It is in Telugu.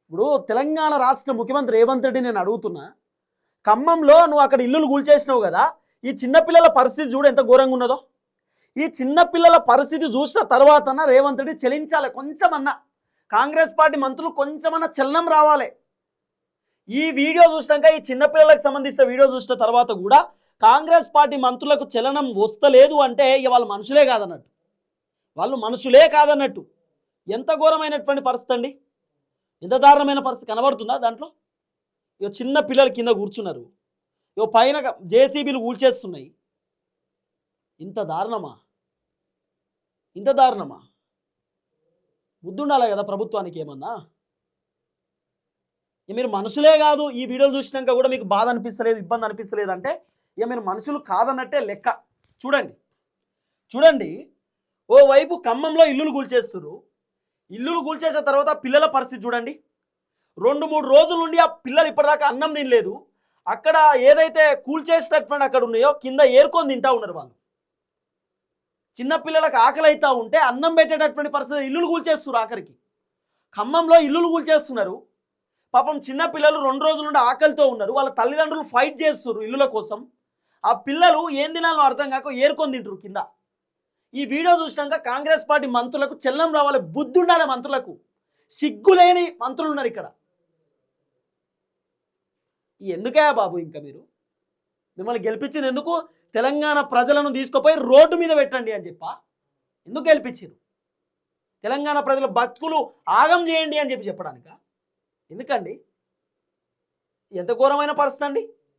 ఇప్పుడు తెలంగాణ రాష్ట్ర ముఖ్యమంత్రి రేవంత్ రెడ్డి నేను అడుగుతున్నా, ఖమ్మంలో నువ్వు అక్కడ ఇల్లులు కూల్చేసినావు కదా, ఈ చిన్నపిల్లల పరిస్థితి చూడు ఎంత ఘోరంగా ఉన్నదో. ఈ చిన్నపిల్లల పరిస్థితి చూసిన తర్వాతన రేవంత్ రెడ్డి చెలించాలి, కొంచెమన్నా కాంగ్రెస్ పార్టీ మంత్రులు కొంచెమన్నా చలనం రావాలి. ఈ వీడియో చూసినాక, ఈ చిన్నపిల్లలకు సంబంధించిన వీడియో చూసిన తర్వాత కూడా కాంగ్రెస్ పార్టీ మంత్రులకు చలనం వస్తలేదు అంటే ఇక వాళ్ళు మనుషులే కాదన్నట్టు, వాళ్ళు మనుషులే కాదన్నట్టు. ఎంత ఘోరమైనటువంటి పరిస్థితి అండి, ఎంత దారుణమైన పరిస్థితి కనబడుతుందా దాంట్లో. ఇక చిన్న పిల్లలు కింద కూర్చున్నారు, ఇక పైన జేసీబీలు కూల్చేస్తున్నాయి. ఇంత దారుణమా, ఇంత దారుణమా? బుద్ధి ఉండాలి కదా ప్రభుత్వానికి ఏమన్నా. ఇక మీరు మనుషులే కాదు, ఈ వీడియోలు చూసినాక కూడా మీకు బాధ అనిపిస్తలేదు, ఇబ్బంది అనిపిస్తలేదు అంటే ఇక మీరు మనుషులు కాదన్నట్టే లెక్క. చూడండి చూడండి, ఓవైపు ఖమ్మంలో ఇల్లులు కూల్చేస్తున్నారు. ఇల్లులు కూల్చేసిన తర్వాత పిల్లల పరిస్థితి చూడండి. 2-3 రోజుల నుండి ఆ పిల్లలు ఇప్పటిదాకా అన్నం తినలేదు. అక్కడ ఏదైతే కూల్చేసినటువంటి అక్కడ ఉన్నాయో కింద ఏరుకొని తింటా ఉన్నారు వాళ్ళు. చిన్న పిల్లలకు ఆకలి అవుతా ఉంటే అన్నం పెట్టేటటువంటి పరిస్థితి, ఇల్లులు కూల్చేస్తున్నారు. ఆఖరికి ఖమ్మంలో ఇల్లులు కూల్చేస్తున్నారు. పాపం చిన్న పిల్లలు 2 రోజుల నుండి ఆకలితో ఉన్నారు. వాళ్ళ తల్లిదండ్రులు ఫైట్ చేస్తున్నారు ఇల్లుల కోసం. ఆ పిల్లలు ఏం తినాలో అర్థం కాక ఏరుకొని తింటారు కింద. ఈ వీడియో చూసినాక కాంగ్రెస్ పార్టీ మంత్రులకు చెల్లం రావాలి, బుద్ధి ఉండాలి మంత్రులకు. సిగ్గులేని మంత్రులు ఉన్నారు ఇక్కడ. ఎందుకే బాబు, ఇంకా మీరు మిమ్మల్ని గెలిపించింది ఎందుకు? తెలంగాణ ప్రజలను తీసుకుపోయి రోడ్డు మీద పెట్టండి అని చెప్పా ఎందుకు గెలిపించారు? తెలంగాణ ప్రజల బతుకులు ఆగం చేయండి అని చెప్పి చెప్పడానిక? ఎందుకండి? ఎంత ఘోరమైన పరిస్థితి అండి.